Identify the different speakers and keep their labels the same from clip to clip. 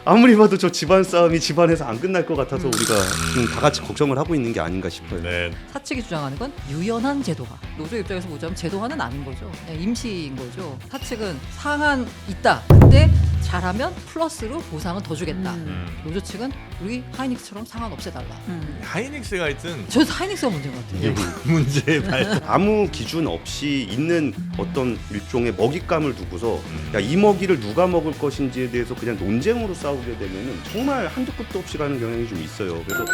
Speaker 1: 아무리 봐도 저 집안 싸움이 집안에서 안 끝날 것 같아서 우리가 지금 다 같이 걱정을 하고 있는 게 아닌가 싶어요.
Speaker 2: 네.
Speaker 3: 사측이 주장하는 건 유연한 제도화. 노조 입장에서 보자면 제도화는 아닌 거죠. 그냥 임시인 거죠. 사측은 상한 있다. 근데 잘하면 플러스로 보상은 더 주겠다. 노조 측은 우리 하이닉스처럼 상한 없애달라.
Speaker 2: 하이닉스가 하여튼
Speaker 3: 저 하이닉스가 문제인 것 같아요.
Speaker 2: 이게 문제의 발.
Speaker 1: 아무 기준 없이 있는 어떤 일종의 먹잇감을 두고서 야, 이 먹이를 누가 먹을 것인지에 대해서 그냥 논쟁으로 싸우게 되면은 정말 한두 끝도 없이 가는 경향이 좀 있어요. 그래서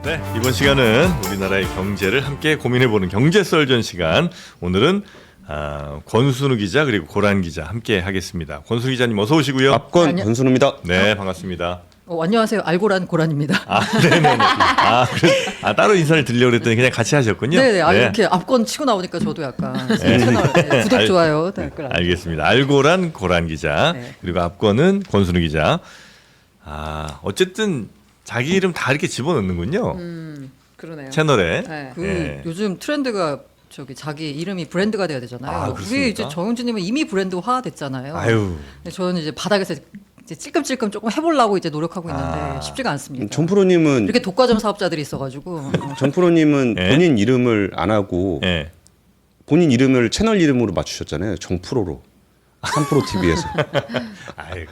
Speaker 2: 네, 이번 시간은 우리나라의 경제를 함께 고민해보는 경제썰전 시간. 오늘은 권순우 기자 그리고 고란 기자 함께 하겠습니다. 권순우 기자님 어서 오시고요.
Speaker 1: 압권 권순우입니다.
Speaker 2: 네, 반갑습니다.
Speaker 3: 안녕하세요. 알고란 고란입니다.
Speaker 2: 네네네. 따로 인사를 드리려고 그랬더니 그냥 같이 하셨군요.
Speaker 3: 네네. 이렇게 앞권 치고 나오니까 저도 약간 채널 구독, 좋아요, 댓글.
Speaker 2: 알겠습니다. 알고란 고란 기자
Speaker 3: 네.
Speaker 2: 그리고 앞권은 권순우 기자. 어쨌든 자기 이름 다 이렇게 집어넣는군요.
Speaker 3: 그러네요.
Speaker 2: 채널에.
Speaker 3: 네.
Speaker 2: 네.
Speaker 3: 요즘 트렌드가 자기 이름이 브랜드가 돼야 되잖아요.
Speaker 2: 그렇습니까?
Speaker 3: 우리 이제 정영진님은 이미 브랜드화 됐잖아요.
Speaker 2: 아유.
Speaker 3: 근데 저는 이제 바닥에서 이제 찔끔찔끔 조금 해보려고 이제 노력하고 있는데 쉽지가 않습니다.
Speaker 1: 정프로님은
Speaker 3: 이렇게 독과점 사업자들이 있어가지고
Speaker 1: 정프로님은
Speaker 2: 네.
Speaker 1: 본인 이름을 안 하고
Speaker 2: 네.
Speaker 1: 본인 이름을 채널 이름으로 맞추셨잖아요. 정프로로. 3프로 TV에서.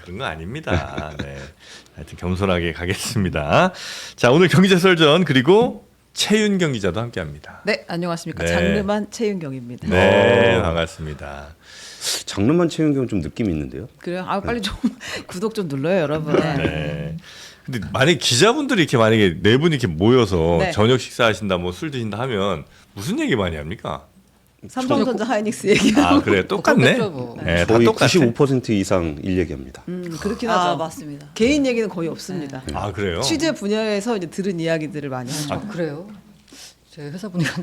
Speaker 2: 그런 거 아닙니다. 네. 하여튼 겸손하게 가겠습니다. 자, 오늘 경제설전 그리고 최윤경 기자도 함께합니다.
Speaker 4: 네, 안녕하십니까.
Speaker 2: 네.
Speaker 4: 장르만 최윤경입니다.
Speaker 2: 네, 반갑습니다.
Speaker 1: 장르만 채운 경우 좀 느낌이 있는데요.
Speaker 4: 그래요? 빨리 좀 구독 좀 눌러요, 여러분.
Speaker 2: 네. 근데 만약에 기자분들이 이렇게 만약에 네 분이 이렇게 모여서
Speaker 4: 네.
Speaker 2: 저녁 식사하신다, 뭐 술 드신다 하면 무슨 얘기 많이 합니까?
Speaker 4: 삼성전자 하이닉스 얘기하고.
Speaker 2: 그래 똑같네.
Speaker 3: 똑같겠죠, 뭐.
Speaker 2: 네, 다
Speaker 1: 거의
Speaker 2: 똑같아.
Speaker 1: 95% 이상 일 얘기합니다.
Speaker 4: 그렇긴 하죠.
Speaker 3: 맞습니다.
Speaker 4: 개인 얘기는 거의 없습니다.
Speaker 2: 그래요?
Speaker 4: 취재 분야에서 이제 들은 이야기들을 많이 하죠.
Speaker 3: 그래요? 제 회사 분위기가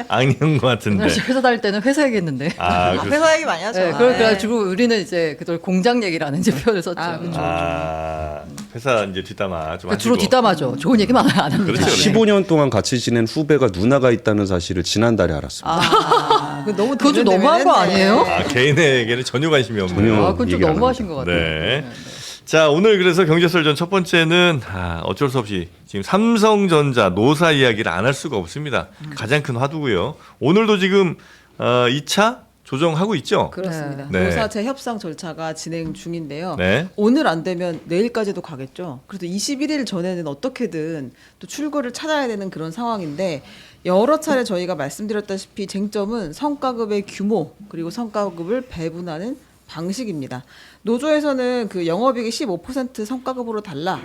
Speaker 2: 악령 것 같은데.
Speaker 3: 사실 회사 다닐 때는 회사 얘기했는데.
Speaker 4: 회사 얘기 많이 하죠.
Speaker 3: 네, 그래가지고 우리는 이제 그걸 공장 얘기라는 이제 표현을 썼죠.
Speaker 4: 그렇죠.
Speaker 2: 회사 이제 뒷담화 좀
Speaker 3: 그러니까 주로
Speaker 2: 하시고.
Speaker 3: 뒷담화죠. 좋은 얘기만 안 합니다.
Speaker 2: 그렇죠.
Speaker 1: 15년 동안 같이 지낸 후배가 누나가 있다는 사실을 지난달에 알았습니다.
Speaker 4: 너무
Speaker 3: 그건 좀 너무한 거 아니에요?
Speaker 2: 개인에게는 전혀 관심이 없네요.
Speaker 1: 전혀.
Speaker 3: 그건 좀
Speaker 1: 얘기 안
Speaker 3: 너무하신 것 같아요.
Speaker 2: 네. 자, 오늘 그래서 경제설전 첫 번째는 어쩔 수 없이 지금 삼성전자 노사 이야기를 안 할 수가 없습니다. 가장 큰 화두고요. 오늘도 지금 2차 조정하고 있죠?
Speaker 4: 그렇습니다.
Speaker 2: 네.
Speaker 4: 노사 재협상 절차가 진행 중인데요.
Speaker 2: 네.
Speaker 4: 오늘 안 되면 내일까지도 가겠죠. 그래도 21일 전에는 어떻게든 또 출구를 찾아야 되는 그런 상황인데 여러 차례 저희가 말씀드렸다시피 쟁점은 성과급의 규모 그리고 성과급을 배분하는 방식입니다. 노조에서는 그 영업이익이 15% 성과급으로 달라.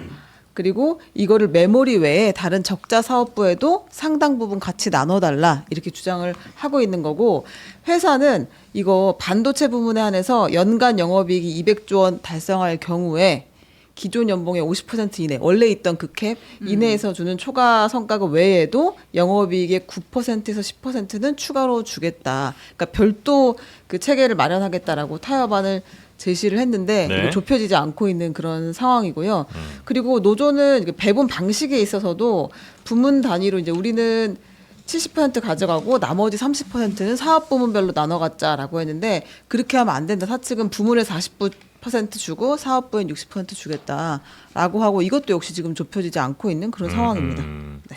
Speaker 4: 그리고 이거를 메모리 외에 다른 적자 사업부에도 상당 부분 같이 나눠달라 이렇게 주장을 하고 있는 거고 회사는 이거 반도체 부문에 한해서 연간 영업이익이 200조 원 달성할 경우에 기존 연봉의 50% 이내 원래 있던 그 캡 이내에서 주는 초과 성과급 외에도 영업이익의 9%에서 10%는 추가로 주겠다. 그러니까 별도 그 체계를 마련하겠다라고 타협안을 제시를 했는데
Speaker 2: 네.
Speaker 4: 이거 좁혀지지 않고 있는 그런 상황이고요. 그리고 노조는 배분 방식에 있어서도 부문 단위로 이제 우리는 70% 가져가고 나머지 30%는 사업 부문별로 나눠 갖자라고 했는데 그렇게 하면 안 된다. 사측은 부문에 40% 주고 사업부엔 60% 주겠다라고 하고 이것도 역시 지금 좁혀지지 않고 있는 그런 상황입니다. 네.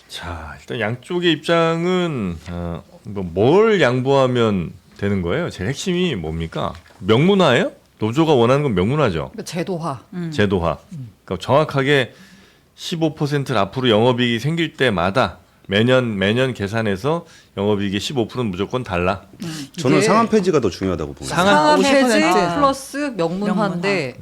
Speaker 2: 자, 일단 양쪽의 입장은 뭘 양보하면 되는 거예요? 제일 핵심이 뭡니까? 명문화예요? 노조가 원하는 건 명문화죠.
Speaker 3: 그러니까 제도화.
Speaker 2: 제도화. 그러니까 정확하게 15%를 앞으로 영업이익이 생길 때마다 매년 계산해서 영업이익의 15%는 무조건 달라.
Speaker 1: 저는
Speaker 3: 이게
Speaker 1: 상한 폐지가 더 중요하다고 봅니다.
Speaker 3: 상한
Speaker 4: 50%.
Speaker 3: 폐지 플러스 명문화인데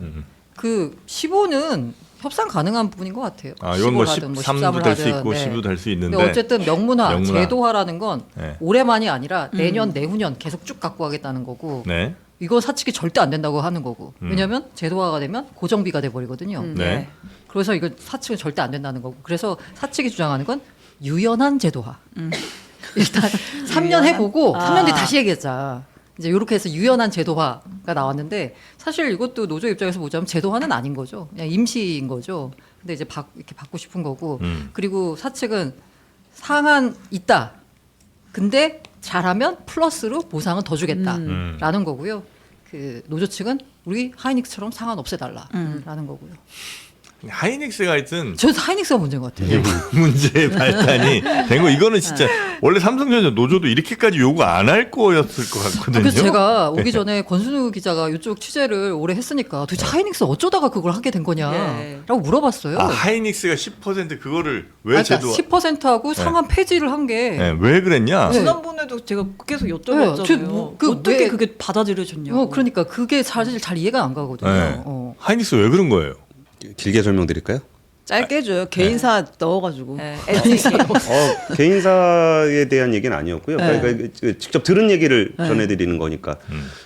Speaker 3: 그 15는 협상 가능한 부분인 것 같아요.
Speaker 2: 이건 뭐
Speaker 3: 15를 하든
Speaker 2: 13도 될 수
Speaker 3: 하든.
Speaker 2: 있고
Speaker 3: 네.
Speaker 2: 12도 될 수 있는데.
Speaker 3: 근데 어쨌든 명문화, 제도화라는 건
Speaker 2: 네.
Speaker 3: 올해만이 아니라 내년, 내후년 계속 쭉 갖고 가겠다는 거고
Speaker 2: 네.
Speaker 3: 이거 사측이 절대 안 된다고 하는 거고 왜냐하면 제도화가 되면 고정비가 돼버리거든요.
Speaker 2: 네.
Speaker 3: 그래서 이거 사측은 절대 안 된다는 거고 그래서 사측이 주장하는 건 유연한 제도화. 일단 3년 해보고 3년 뒤 다시 얘기하자. 이제 이렇게 해서 유연한 제도화가 나왔는데 사실 이것도 노조 입장에서 보자면 제도화는 아닌 거죠. 그냥 임시인 거죠. 근데 이제 이렇게 받고 싶은 거고 그리고 사측은 상한 있다. 근데 잘하면 플러스로 보상은 더 주겠다라는 거고요. 그 노조 측은 우리 하이닉스처럼 상한 없애달라라는 거고요.
Speaker 2: 하이닉스가 하여튼
Speaker 3: 저는 하이닉스가 문제인 것 같아요.
Speaker 2: 이게 문제의 발단이 된 거. 이거는 진짜 원래 삼성전자 노조도 이렇게까지 요구 안 할 거였을 것 같거든요.
Speaker 3: 그래서 제가 오기 전에 권순우 기자가 이쪽 취재를 오래 했으니까 도대체 하이닉스 어쩌다가 그걸 하게 된 거냐라고 물어봤어요.
Speaker 2: 아, 하이닉스가 10% 그거를 왜
Speaker 3: 그러니까
Speaker 2: 제도
Speaker 3: 10%하고 상한 폐지를 한 게
Speaker 2: 네, 왜 그랬냐?
Speaker 3: 네.
Speaker 5: 지난번에도 제가 계속
Speaker 3: 네,
Speaker 5: 여쭤봤잖아요.
Speaker 3: 그
Speaker 5: 어떻게
Speaker 3: 왜-
Speaker 5: 그게 받아들여졌냐고.
Speaker 3: 그러니까 그게 사실 잘 이해가 안 가거든요.
Speaker 2: 네. 하이닉스 왜 그런 거예요?
Speaker 1: 길게 설명드릴까요?
Speaker 4: 짧게 해줘요. 개인사 넣어가지고.
Speaker 5: 네, SK.
Speaker 1: 개인사에 대한 얘기는 아니었고요.
Speaker 4: 네.
Speaker 1: 그러니까 직접 들은 얘기를 전해드리는 거니까.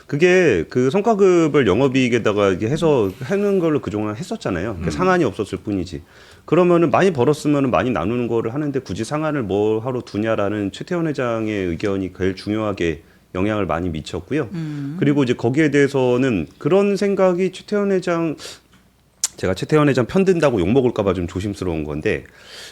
Speaker 1: 그게 그 성과급을 영업이익에다가 이게 해서 하는 걸로 그동안 했었잖아요. 그 상한이 없었을 뿐이지. 그러면은 많이 벌었으면 많이 나누는 거를 하는데 굳이 상한을 뭐 하러 두냐라는 최태원 회장의 의견이 제일 중요하게 영향을 많이 미쳤고요. 그리고 이제 거기에 대해서는 그런 생각이 제가 최태원 회장 편든다고 욕먹을까봐 좀 조심스러운 건데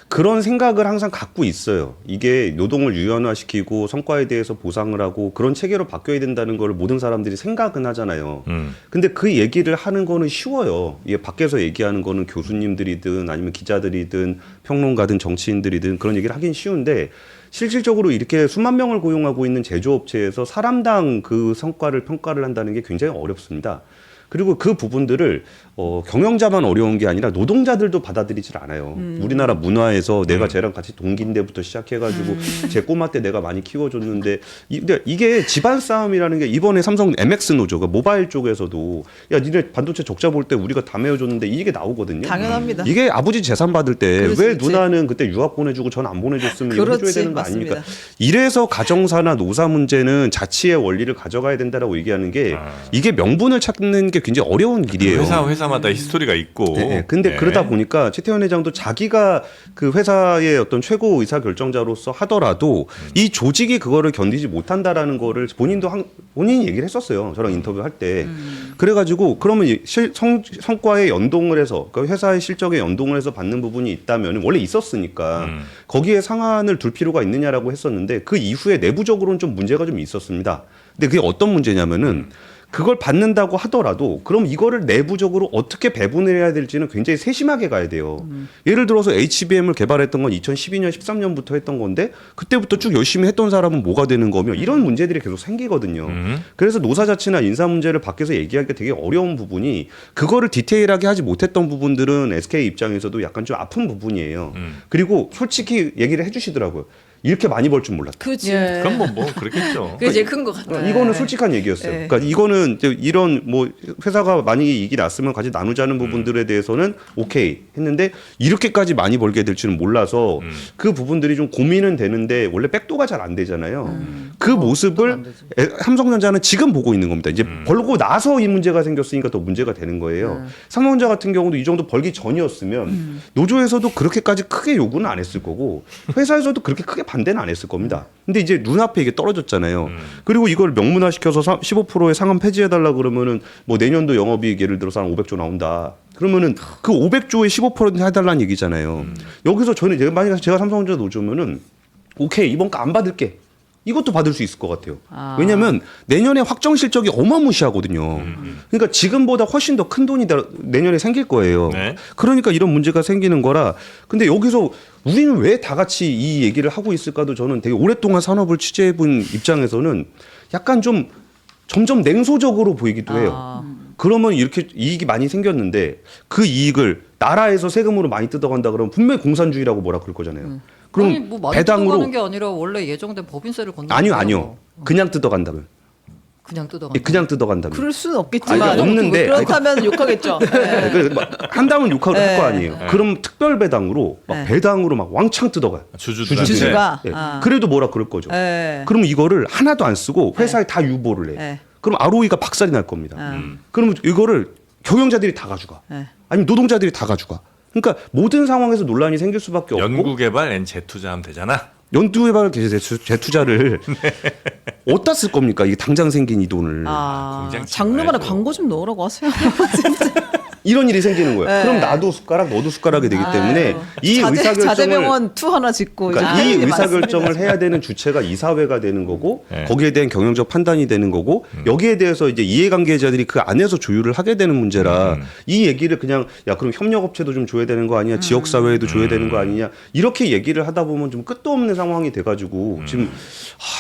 Speaker 1: 그런 생각을 항상 갖고 있어요. 이게 노동을 유연화시키고 성과에 대해서 보상을 하고 그런 체계로 바뀌어야 된다는 걸 모든 사람들이 생각은 하잖아요. 근데 그 얘기를 하는 거는 쉬워요. 이게 밖에서 얘기하는 거는 교수님들이든 아니면 기자들이든 평론가든 정치인들이든 그런 얘기를 하긴 쉬운데 실질적으로 이렇게 수만 명을 고용하고 있는 제조업체에서 사람당 그 성과를 평가를 한다는 게 굉장히 어렵습니다. 그리고 그 부분들을 경영자만 어려운 게 아니라 노동자들도 받아들이질 않아요. 우리나라 문화에서 내가 쟤랑 같이 동기인데부터 시작해가지고 제 꼬마 때 내가 많이 키워줬는데 근데 이게 집안 싸움이라는 게 이번에 삼성 MX 노조가 모바일 쪽에서도 야 니네 반도체 적자 볼 때 우리가 다 메워줬는데 이게 나오거든요.
Speaker 4: 당연합니다.
Speaker 1: 이게 아버지 재산 받을 때
Speaker 4: 그럴 수
Speaker 1: 왜
Speaker 4: 있지.
Speaker 1: 누나는 그때 유학 보내주고 전 안 보내줬으면 이거 해줘야
Speaker 4: 그렇지,
Speaker 1: 되는 거
Speaker 4: 맞습니다.
Speaker 1: 아닙니까? 이래서 가정사나 노사 문제는 자치의 원리를 가져가야 된다라고 얘기하는 게 이게 명분을 찾는 게 굉장히 어려운 길이에요.
Speaker 2: 회사마다 히스토리가 있고.
Speaker 1: 네, 근데
Speaker 2: 네.
Speaker 1: 그러다 보니까 최태원 회장도 자기가 그 회사의 어떤 최고 의사 결정자로서 하더라도 이 조직이 그거를 견디지 못한다라는 거를 본인이 얘기를 했었어요. 저랑 인터뷰할 때. 그래가지고 그러면 성과에 연동을 해서 그러니까 회사의 실적에 연동을 해서 받는 부분이 있다면 원래 있었으니까 거기에 상한을 둘 필요가 있느냐라고 했었는데 그 이후에 내부적으로는 좀 문제가 좀 있었습니다. 근데 그게 어떤 문제냐면은 그걸 받는다고 하더라도 그럼 이거를 내부적으로 어떻게 배분을 해야 될지는 굉장히 세심하게 가야 돼요. 예를 들어서 HBM을 개발했던 건 2012년, 13년부터 했던 건데 그때부터 쭉 열심히 했던 사람은 뭐가 되는 거며 이런 문제들이 계속 생기거든요. 그래서 노사자치나 인사 문제를 밖에서 얘기하기가 되게 어려운 부분이 그거를 디테일하게 하지 못했던 부분들은 SK 입장에서도 약간 좀 아픈 부분이에요. 그리고 솔직히 얘기를 해주시더라고요. 이렇게 많이 벌 줄 몰랐다.
Speaker 5: 그렇지.
Speaker 4: 예.
Speaker 2: 그럼 뭐 그렇겠죠.
Speaker 5: 그게 제일 큰 것 같아요.
Speaker 1: 이거는 솔직한 얘기였어요.
Speaker 5: 네.
Speaker 1: 그러니까 이거는 이제 이런 뭐 회사가 만약에 이익이 났으면 같이 나누자는 부분들에 대해서는 오케이 했는데 이렇게까지 많이 벌게 될 줄은 몰라서 그 부분들이 좀 고민은 되는데 원래 백도가 잘 안 되잖아요. 그
Speaker 3: 안
Speaker 1: 모습을
Speaker 3: 되지.
Speaker 1: 삼성전자는 지금 보고 있는 겁니다. 이제 벌고 나서 이 문제가 생겼으니까 더 문제가 되는 거예요. 삼성전자 같은 경우도 이 정도 벌기 전이었으면 노조에서도 그렇게까지 크게 요구는 안 했을 거고 회사에서도 그렇게 크게 반대는 안 했을 겁니다. 근데 이제 눈앞에 이게 떨어졌잖아요. 그리고 이걸 명문화시켜서 15%의 상한 폐지해달라 그러면은 뭐 내년도 영업이익 예를 들어서 한 500조 나온다. 그러면은 그 500조에 15% 해달라는 얘기잖아요. 여기서 저는 만약에 제가 삼성전자 노조면은 오케이 이번 거 안 받을게. 이것도 받을 수 있을 것 같아요. 왜냐하면 내년에 확정 실적이 어마무시하거든요. 그러니까 지금보다 훨씬 더 큰 돈이 내년에 생길 거예요.
Speaker 2: 네.
Speaker 1: 그러니까 이런 문제가 생기는 거라. 근데 여기서 우리는 왜 다 같이 이 얘기를 하고 있을까도 저는 되게 오랫동안 산업을 취재해본 입장에서는 약간 좀 점점 냉소적으로 보이기도 해요. 그러면 이렇게 이익이 많이 생겼는데 그 이익을 나라에서 세금으로 많이 뜯어간다 그러면 분명히 공산주의라고 뭐라 그럴 거잖아요. 그럼
Speaker 3: 아니, 뭐 많이
Speaker 1: 배당으로
Speaker 3: 뜯어가는 게 아니라 원래 예정된 법인세를 걷는
Speaker 1: 아니요. 그냥 뜯어간다면.
Speaker 3: 그냥 뜯어가.
Speaker 1: 그냥 뜯어간다면.
Speaker 4: 그럴 수는 없겠지만
Speaker 1: 아니, 없는데.
Speaker 4: 그렇다면 욕하겠죠. 네.
Speaker 1: 한다면 욕할
Speaker 4: 네.
Speaker 1: 거 아니에요. 그럼 특별 배당으로 막
Speaker 4: 네.
Speaker 1: 배당으로 막 왕창 뜯어가요.
Speaker 2: 주주들한테.
Speaker 4: 주주가
Speaker 1: 예.
Speaker 4: 아.
Speaker 1: 그래도 뭐라 그럴 거죠.
Speaker 4: 네.
Speaker 1: 그러면 이거를 하나도 안 쓰고 회사에 다 유보를 해.
Speaker 4: 네.
Speaker 1: 그럼 ROE가 박살이 날 겁니다. 그러면 이거를 경영자들이 다 가져가.
Speaker 4: 네.
Speaker 1: 아니면 노동자들이 다 가져가. 그러니까 모든 상황에서 논란이 생길 수밖에 없고
Speaker 2: 연구개발 앤 재투자하면 되잖아.
Speaker 1: 연두개발 재투자를 어디다 쓸 겁니까? 이게 당장 생긴 이 돈을.
Speaker 4: 아,
Speaker 2: 공장 짓고
Speaker 4: 장르만에
Speaker 2: 해야죠.
Speaker 4: 광고 좀 넣으라고 하세요. 진짜.
Speaker 1: 이런 일이 생기는 거예요.
Speaker 4: 네.
Speaker 1: 그럼 나도 숟가락, 너도 숟가락이 되기 때문에 이
Speaker 4: 자제
Speaker 1: 의사결정을
Speaker 4: 병원 투 하나 짓고
Speaker 1: 그러니까
Speaker 4: 이제
Speaker 1: 이
Speaker 4: 하는 게
Speaker 1: 의사결정을
Speaker 4: 많습니다.
Speaker 1: 해야 되는 주체가 이사회가 되는 거고
Speaker 2: 네.
Speaker 1: 거기에 대한 경영적 판단이 되는 거고 여기에 대해서 이제 이해관계자들이 그 안에서 조율을 하게 되는 문제라 이 얘기를 그냥 야 그럼 협력업체도 좀 줘야 되는 거 아니야 지역사회에도 줘야 되는 거 아니냐 이렇게 얘기를 하다 보면 좀 끝도 없는 상황이 돼가지고 지금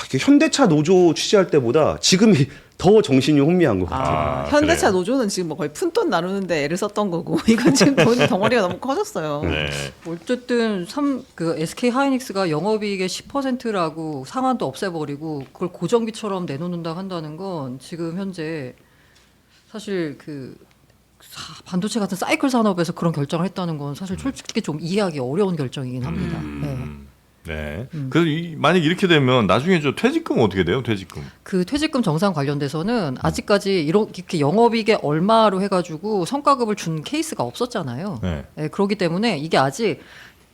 Speaker 1: 이게 현대차 노조 취재할 때보다 지금이 더 정신이 혼미한 것 같아요.
Speaker 2: 아,
Speaker 4: 현대차
Speaker 2: 그래요?
Speaker 4: 노조는 지금 뭐 거의 푼돈 나누는데 애를 썼던 거고 이건 지금 돈 덩어리가 너무 커졌어요.
Speaker 2: 네.
Speaker 3: 어쨌든 그 SK 하이닉스가 영업이익의 10%라고 상한도 없애버리고 그걸 고정비처럼 내놓는다 한다는 건 지금 현재 사실 그 반도체 같은 사이클 산업에서 그런 결정을 했다는 건 사실 솔직히 좀 이해하기 어려운 결정이긴 합니다.
Speaker 2: 네. 그래서 만약 이렇게 되면 나중에 저 퇴직금 어떻게 돼요? 퇴직금.
Speaker 3: 그 퇴직금 정산 관련돼서는 아직까지 이렇게 영업이익의 얼마로 해가지고 성과급을 준 케이스가 없었잖아요.
Speaker 2: 네.
Speaker 3: 네, 그렇기 때문에 이게 아직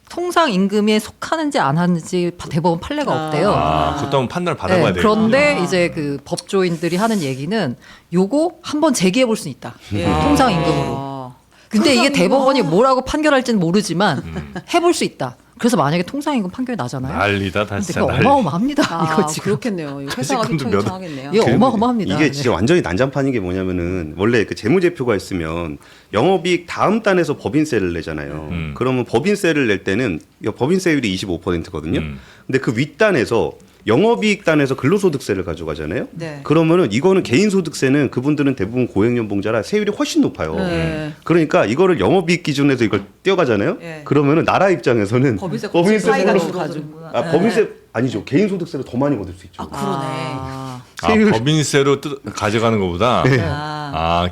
Speaker 3: 통상 임금에 속하는지 안 하는지 대법원 판례가 없대요.
Speaker 2: 아, 그것도 한번 판단을 받아봐야
Speaker 3: 네,
Speaker 2: 돼요.
Speaker 3: 그런데 이제 그 법조인들이 하는 얘기는 요거 한번 제기해 볼 수 있다. 통상 임금으로. 근데 이게 대법원이 뭐라고 판결할지는 모르지만 해볼 수 있다. 그래서 만약에 통상임금 판결이 나잖아요.
Speaker 2: 난리다
Speaker 3: 근데
Speaker 2: 진짜
Speaker 3: 그거
Speaker 2: 난리.
Speaker 3: 어마어마합니다.
Speaker 4: 아,
Speaker 3: 이거 지금.
Speaker 4: 그렇겠네요. 이거 회사가
Speaker 2: 퇴직금도 몇-
Speaker 4: 휘청휘청하겠네요.
Speaker 3: 이거
Speaker 1: 그리고
Speaker 3: 어마어마합니다.
Speaker 1: 이게
Speaker 3: 네.
Speaker 1: 진짜 완전히 난장판인 게 뭐냐면은 원래 그 재무제표가 있으면 영업이익 다음 단에서 법인세를 내잖아요. 그러면 법인세를 낼 때는 법인세율이 25%거든요. 근데 그 윗단에서 영업이익 단에서 근로소득세를 가져가잖아요.
Speaker 4: 네.
Speaker 1: 그러면은 이거는 개인소득세는 그분들은 대부분 고액연봉자라 세율이 훨씬 높아요.
Speaker 4: 네.
Speaker 1: 그러니까 이거를 영업이익 기준에서 이걸 떼어가잖아요.
Speaker 4: 네.
Speaker 1: 그러면 나라 입장에서는
Speaker 4: 법인세
Speaker 1: 법인세로
Speaker 4: 가지고.
Speaker 1: 법인세 아니죠. 개인소득세를 더 많이 거둘 수 있죠.
Speaker 4: 그러네.
Speaker 1: 세율-
Speaker 2: 법인세로 가져가는 것보다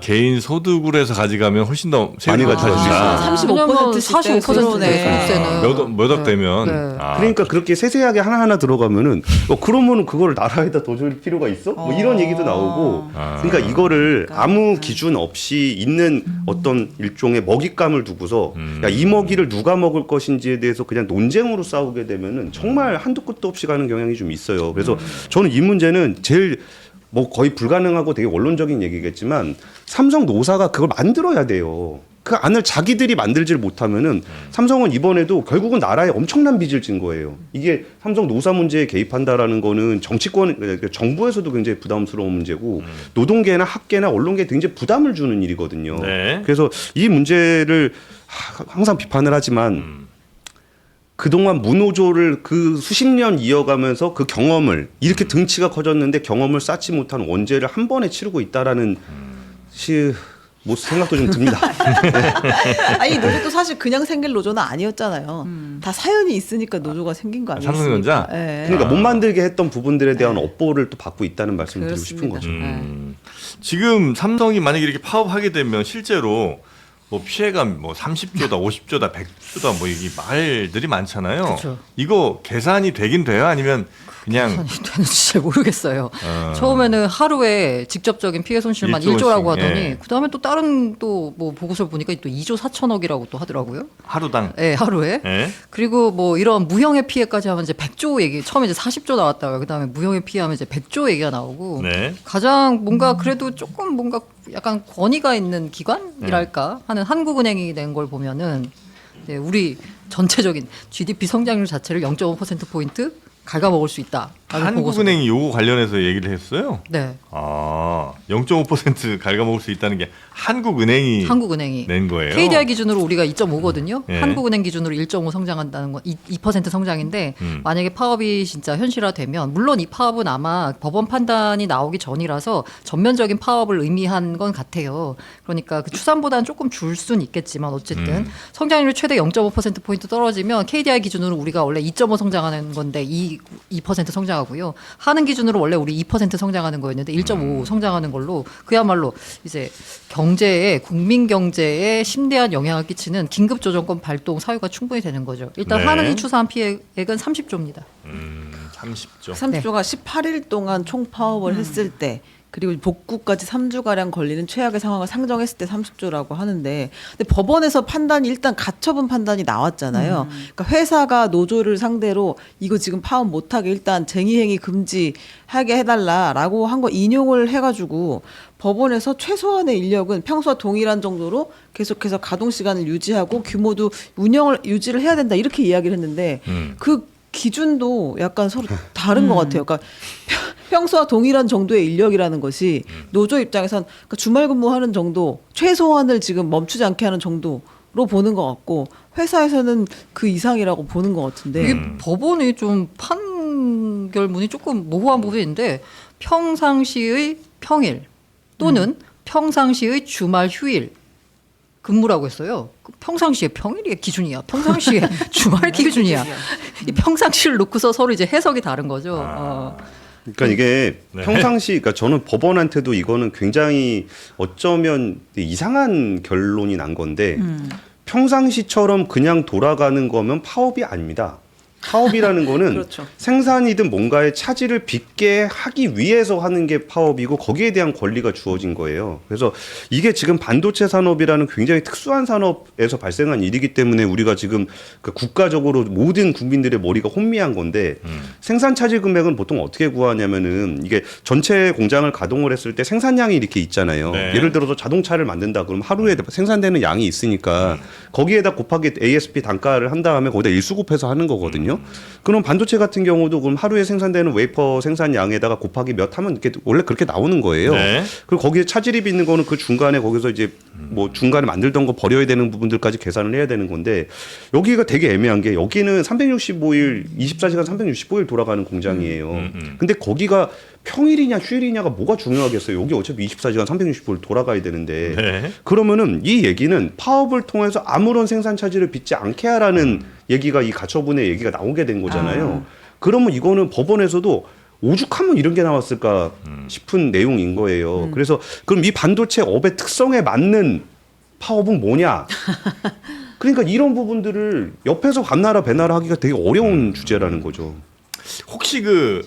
Speaker 2: 개인 소득으로 해서 가져가면 훨씬 더
Speaker 1: 많이
Speaker 2: 세율이
Speaker 1: 가져갈 수
Speaker 2: 높아진다.
Speaker 1: 있어요.
Speaker 4: 35%
Speaker 3: 45%
Speaker 4: 네.
Speaker 3: 소득세는
Speaker 2: 몇억 되면
Speaker 3: 네.
Speaker 1: 그러니까 그렇게 세세하게 하나하나 들어가면은 그러면은 그거를 나라에다 더 줄 필요가 있어? 뭐 이런 얘기도 나오고 그러니까 이거를 아무 기준 없이 있는 어떤 일종의 먹잇감을 두고서 야, 이 먹이를 누가 먹을 것인지에 대해서 그냥 논쟁으로 싸우게 되면은 정말 한도 끝도 없이 가는 경향이 좀 있어요. 그래서 저는 이 문제는 제일 뭐 거의 불가능하고 되게 원론적인 얘기겠지만 삼성 노사가 그걸 만들어야 돼요. 그 안을 자기들이 만들질 못하면은 삼성은 이번에도 결국은 나라에 엄청난 빚을 진 거예요. 이게 삼성 노사 문제에 개입한다라는 거는 정치권, 그러니까 정부에서도 굉장히 부담스러운 문제고 노동계나 학계나 언론계에 굉장히 부담을 주는 일이거든요.
Speaker 2: 네.
Speaker 1: 그래서 이 문제를 항상 비판을 하지만 그동안 무노조를 그 수십 년 이어가면서 그 경험을 이렇게 등치가 커졌는데 경험을 쌓지 못한 원죄를 한 번에 치르고 있다라는 뭐 생각도 좀 듭니다.
Speaker 4: 아니 노조도 사실 그냥 생길 노조는 아니었잖아요. 다 사연이 있으니까 노조가 생긴 거 아니겠습니까?
Speaker 2: 삼성전자?
Speaker 4: 네.
Speaker 1: 그러니까 못 만들게 했던 부분들에 대한 업보를 또 받고 있다는 말씀을 드리고 싶은
Speaker 4: 그렇습니다.
Speaker 1: 거죠.
Speaker 2: 지금 삼성이 만약에 이렇게 파업하게 되면 실제로 뭐 피해가 뭐 30조다, 50조다, 100조다 뭐 이게 말들이 많잖아요.
Speaker 3: 그쵸.
Speaker 2: 이거 계산이 되긴 돼요? 아니면 그냥
Speaker 3: 되는지 잘 모르겠어요. 처음에는 하루에 직접적인 피해 손실만
Speaker 2: 1조씩,
Speaker 3: 1조라고 하더니
Speaker 2: 예.
Speaker 3: 그다음에 또 다른 또 뭐 보고서를 보니까 또 2조 4천억이라고 또 하더라고요.
Speaker 2: 하루당
Speaker 3: 네, 하루에.
Speaker 2: 예?
Speaker 3: 그리고 뭐 이런 무형의 피해까지 하면 이제 100조 얘기 처음에 이제 40조 나왔다가 그다음에 무형의 피해하면 이제 100조 얘기가 나오고
Speaker 2: 네.
Speaker 3: 가장 뭔가 그래도 조금 뭔가 약간 권위가 있는 기관이랄까 하는 한국은행이 낸 걸 보면은 네, 우리 전체적인 GDP 성장률 자체를 0.5% 포인트 갉아먹을 수 있다.
Speaker 2: 한국은행이 요거 관련해서 얘기를 했어요.
Speaker 3: 네,
Speaker 2: 0.5% 갉아먹을 수 있다는 게 한국은행이
Speaker 3: 한국은행이
Speaker 2: 낸 거예요.
Speaker 3: KDI 기준으로 우리가 2.5거든요.
Speaker 2: 예.
Speaker 3: 한국은행 기준으로 1.5 성장한다는 건 2% 성장인데 만약에 파업이 진짜 현실화되면 물론 이 파업은 아마 법원 판단이 나오기 전이라서 전면적인 파업을 의미한 건 같아요. 그러니까 그 추산보다는 조금 줄 수는 있겠지만 어쨌든 성장률이 최대 0.5% 포인트 떨어지면 KDI 기준으로 우리가 원래 2.5 성장하는 건데 2% 성장하고요. 하는 기준으로 원래 우리 2% 성장하는 거였는데 1.5 성장하는 걸로 그야말로 이제 경제에 국민 경제에 심대한 영향을 끼치는 긴급 조정권 발동 사유가 충분히 되는 거죠. 일단
Speaker 2: 네.
Speaker 3: 하는 이 추사한 피해액은 30조입니다.
Speaker 2: 30조.
Speaker 4: 30조가 18일 동안 총 파업을 했을 때 그리고 복구까지 3주가량 걸리는 최악의 상황을 상정했을 때 30조라고 하는데 근데 법원에서 판단이 일단 가처분 판단이 나왔잖아요. 그러니까 회사가 노조를 상대로 이거 지금 파업 못하게 일단 쟁의행위 금지하게 해달라라고 한 거 인용을 해가지고 법원에서 최소한의 인력은 평소와 동일한 정도로 계속해서 가동 시간을 유지하고 규모도 운영을 유지를 해야 된다 이렇게 이야기를 했는데 그 기준도 약간 서로 다른 것 같아요. 그러니까 평소와 동일한 정도의 인력이라는 것이 노조 입장에선 그러니까 주말 근무하는 정도 최소한을 지금 멈추지 않게 하는 정도로 보는 것 같고 회사에서는 그 이상이라고 보는 것 같은데
Speaker 3: 이게 법원이 좀 판결문이 조금 모호한 부분인데 평상시의 평일 또는 평상시의 주말 휴일 근무라고 했어요. 평상시에 평일이 기준이야. 평상시에 주말 기준이야. 이 평상시를 놓고서 서로 이제 해석이 다른 거죠.
Speaker 1: 그러니까 이게
Speaker 2: 네.
Speaker 1: 평상시, 그러니까 저는 법원한테도 이거는 굉장히 어쩌면 이상한 결론이 난 건데 평상시처럼 그냥 돌아가는 거면 파업이 아닙니다. 파업이라는 거는
Speaker 4: 그렇죠.
Speaker 1: 생산이든 뭔가의 차질을 빚게 하기 위해서 하는 게 파업이고 거기에 대한 권리가 주어진 거예요. 그래서 이게 지금 반도체 산업이라는 굉장히 특수한 산업에서 발생한 일이기 때문에 우리가 지금 그 국가적으로 모든 국민들의 머리가 혼미한 건데 생산 차질 금액은 보통 어떻게 구하냐면은 이게 전체 공장을 가동을 했을 때 생산량이 이렇게 있잖아요.
Speaker 2: 네.
Speaker 1: 예를 들어서 자동차를 만든다 그러면 하루에 생산되는 양이 있으니까 거기에다 곱하기 ASP 단가를 한 다음에 거기다 일수 곱해서 하는 거거든요. 그럼 반도체 같은 경우도 그럼 하루에 생산되는 웨이퍼 생산량에다가 곱하기 몇 하면 이렇게 원래 그렇게 나오는 거예요.
Speaker 2: 네.
Speaker 1: 그리고 거기에 차질이 빚는 거는 그 중간에 거기서 이제 뭐 중간에 만들던 거 버려야 되는 부분들까지 계산을 해야 되는 건데 여기가 되게 애매한 게 여기는 365일 24시간 365일 돌아가는 공장이에요. 근데 거기가 평일이냐 휴일이냐가 뭐가 중요하겠어요. 여기 어차피 24시간 365일 돌아가야 되는데
Speaker 2: 네.
Speaker 1: 그러면은 이 얘기는 파업을 통해서 아무런 생산 차질을 빚지 않게 하라는 얘기가 이 가처분의 얘기가 나오게 된 거잖아요. 그러면 이거는 법원에서도 오죽하면 이런 게 나왔을까 싶은 내용인 거예요. 그래서 그럼 이 반도체 업의 특성에 맞는 파업은 뭐냐? 그러니까 이런 부분들을 옆에서 감나라 배나라 하기가 되게 어려운 주제라는 거죠.
Speaker 2: 혹시 그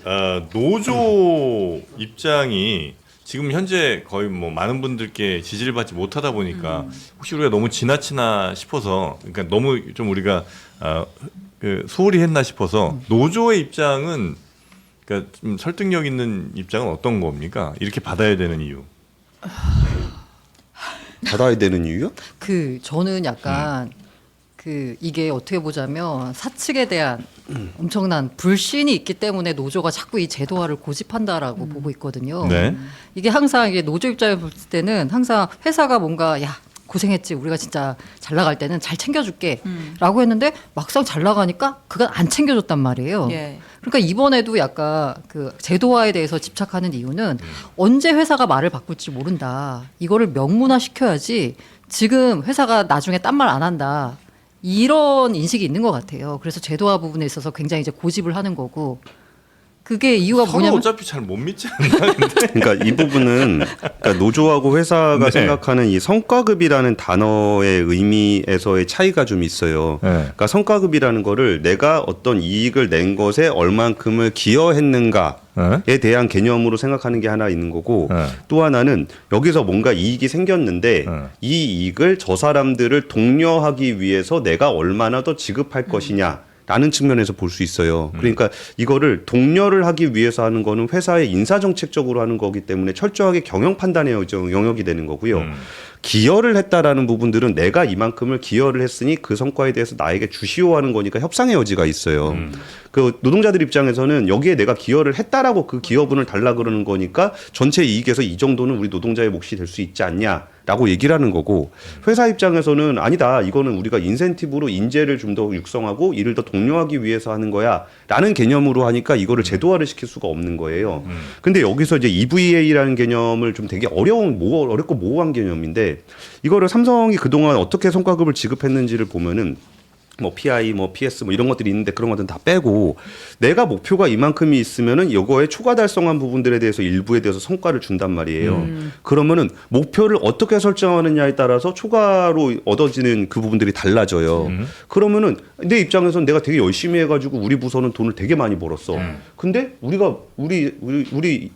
Speaker 2: 노조 입장이 지금 현재 거의 뭐 많은 분들께 지지를 받지 못하다 보니까 혹시 우리가 너무 지나치나 싶어서 그러니까 너무 좀 우리가 그 소홀히 했나 싶어서 노조의 입장은 그러니까 좀 설득력 있는 입장은 어떤 겁니까? 이렇게 받아야 되는 이유.
Speaker 1: 받아야 되는 이유요?
Speaker 3: 저는 약간 이게 어떻게 보자면 사측에 대한 엄청난 불신이 있기 때문에 노조가 자꾸 이 제도화를 고집한다라고 보고 있거든요.
Speaker 2: 네.
Speaker 3: 이게 항상 이게 노조 입장에 볼 때는 항상 회사가 뭔가 야 고생했지 우리가 진짜 잘 나갈 때는 잘 챙겨줄게라고 했는데 막상 잘 나가니까 그건 안 챙겨줬단 말이에요.
Speaker 5: 예.
Speaker 3: 그러니까 이번에도 약간 그 제도화에 대해서 집착하는 이유는 언제 회사가 말을 바꿀지 모른다. 이거를 명문화 시켜야지 지금 회사가 나중에 딴 말 안 한다. 이런 인식이 있는 것 같아요. 그래서 제도화 부분에 있어서 굉장히 이제 고집을 하는 거고 그게 이유가
Speaker 2: 서로
Speaker 3: 뭐냐면
Speaker 2: 어차피 잘 못 믿지 않나?
Speaker 1: 그러니까 이 부분은 그러니까 노조하고 회사가
Speaker 2: 네.
Speaker 1: 생각하는 이 성과급이라는 단어의 의미에서의 차이가 좀 있어요.
Speaker 2: 네.
Speaker 1: 그러니까 성과급이라는 거를 내가 어떤 이익을 낸 것에 얼만큼을 기여했는가에 대한 개념으로 생각하는 게 하나 있는 거고
Speaker 2: 네.
Speaker 1: 또 하나는 여기서 뭔가 이익이 생겼는데
Speaker 2: 네.
Speaker 1: 이 이익을 저 사람들을 독려하기 위해서 내가 얼마나 더 지급할 것이냐. 라는 측면에서 볼 수 있어요. 그러니까 이거를 독려를 하기 위해서 하는 거는 회사의 인사정책적으로 하는 거기 때문에 철저하게 경영 판단의 영역이 되는 거고요. 기여를 했다라는 부분들은 내가 이만큼을 기여를 했으니 그 성과에 대해서 나에게 주시오 하는 거니까 협상의 여지가 있어요. 그 노동자들 입장에서는 여기에 내가 기여를 했다라고 그 기여분을 달라 그러는 거니까 전체 이익에서 이 정도는 우리 노동자의 몫이 될 수 있지 않냐라고 얘기를 하는 거고 회사 입장에서는 아니다. 이거는 우리가 인센티브로 인재를 좀 더 육성하고 이를 더 독려하기 위해서 하는 거야 라는 개념으로 하니까 이거를 제도화를 시킬 수가 없는 거예요. 근데 여기서 이제 EVA라는 개념을 좀 되게 어렵고 모호한 개념인데 이거를 삼성이 그동안 어떻게 성과급을 지급했는지를 보면은 뭐 PI, 뭐 PS 뭐 이런 것들이 있는데 그런 것들은 다 빼고 내가 목표가 이만큼이 있으면은 이거에 초과 달성한 부분들에 대해서 일부에 대해서 성과를 준단 말이에요. 그러면은 목표를 어떻게 설정하느냐에 따라서 초과로 얻어지는 그 부분들이 달라져요. 그러면은 내 입장에서는 내가 되게 열심히 해가지고 우리 부서는 돈을 되게 많이 벌었어. 근데 우리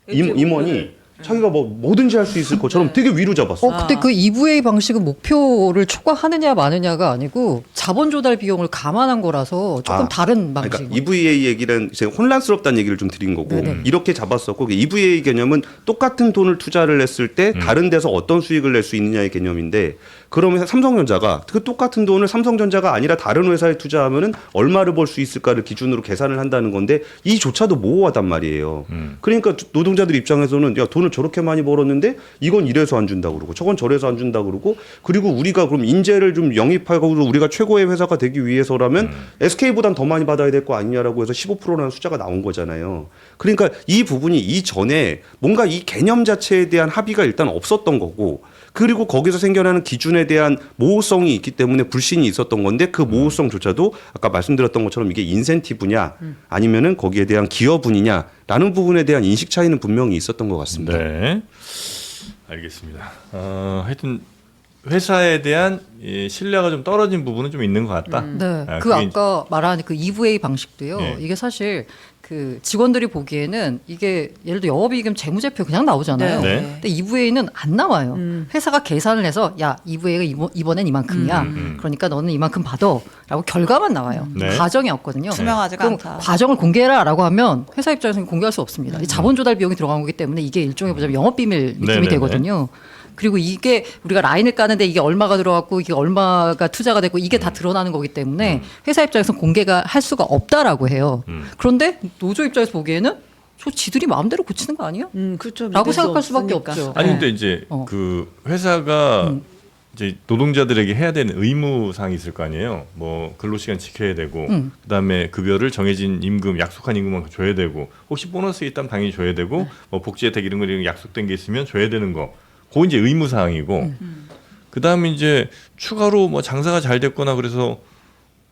Speaker 1: 임원이 자기가 뭐 뭐든지 할 수 있을 것처럼 되게 위로 잡았어.
Speaker 3: 근데 그 EVA 방식은 목표를 초과하느냐 마느냐가 아니고 자본 조달 비용을 감안한 거라서 조금 다른 방식.
Speaker 1: 그러니까 EVA 얘기는 이제 혼란스럽다는 얘기를 좀 드린 거고 이렇게 잡았었고 EVA 개념은 똑같은 돈을 투자를 했을 때 다른 데서 어떤 수익을 낼 수 있느냐의 개념인데 그러면 삼성전자가 그 똑같은 돈을 삼성전자가 아니라 다른 회사에 투자하면은 얼마를 벌 수 있을까를 기준으로 계산을 한다는 건데 이조차도 모호하단 말이에요. 그러니까 노동자들 입장에서는 야 돈을 저렇게 많이 벌었는데 이건 이래서 안 준다 그러고 저건 저래서 안 준다 그러고 그리고 우리가 그럼 인재를 좀 영입하고 우리가 최고의 회사가 되기 위해서라면 SK보단 더 많이 받아야 될 거 아니냐라고 해서 15%라는 숫자가 나온 거잖아요. 그러니까 이 부분이 이전에 뭔가 이 개념 자체에 대한 합의가 일단 없었던 거고 그리고 거기서 생겨나는 기준에 대한 모호성이 있기 때문에 불신이 있었던 건데 그 모호성조차도 아까 말씀드렸던 것처럼 이게 인센티브냐 아니면은 거기에 대한 기여분이냐라는 부분에 대한 인식 차이는 분명히 있었던 것 같습니다.
Speaker 2: 네, 알겠습니다. 하여튼 회사에 대한 이 신뢰가 좀 떨어진 부분은 좀 있는 것 같다.
Speaker 3: 네.
Speaker 2: 아,
Speaker 3: 그
Speaker 2: 그게
Speaker 3: 아까 말한 그 EVA 방식도요.
Speaker 2: 네.
Speaker 3: 이게 사실 그 직원들이 보기에는 이게 예를 들어 영업이익은 재무제표 그냥 나오잖아요.
Speaker 2: 네.
Speaker 3: 근데 EVA는 안 나와요. 회사가 계산을 해서 야 EVA가 이번엔 이만큼이야. 그러니까 너는 이만큼 받아라고 결과만 나와요.
Speaker 2: 네.
Speaker 3: 과정이 없거든요.
Speaker 5: 투명하지가
Speaker 3: 그럼
Speaker 5: 않다.
Speaker 3: 과정을 공개해라라고 하면 회사 입장에서는 공개할 수 없습니다. 이 자본 조달 비용이 들어간 거기 때문에 이게 일종의 보자면 영업 비밀 느낌이
Speaker 2: 네네네.
Speaker 3: 되거든요. 그리고 이게 우리가 라인을 까는데 이게 얼마가 들어갔고 이게 얼마가 투자가 됐고 이게 다 드러나는 거기 때문에 회사 입장에서 공개가 할 수가 없다라고 해요. 그런데 노조 입장에서 보기에는 저 지들이 마음대로 고치는 거 아니에요?
Speaker 4: 그렇죠.
Speaker 3: 라고
Speaker 4: 믿을 수
Speaker 3: 생각할 수밖에
Speaker 4: 없으니까.
Speaker 3: 없죠.
Speaker 2: 아니
Speaker 3: 네.
Speaker 2: 근데 이제
Speaker 3: 어.
Speaker 2: 그 회사가 이제 노동자들에게 해야 되는 의무 사항이 있을 거 아니에요. 뭐 근로시간 지켜야 되고 그다음에 급여를 정해진 임금 약속한 임금만 줘야 되고 혹시 보너스 있다면 당연히 줘야 되고 뭐 복지 혜택 이런 거 약속된 게 있으면 줘야 되는 거. 그건 이제 의무 사항이고 그다음에 이제 추가로 뭐 장사가 잘 됐거나 그래서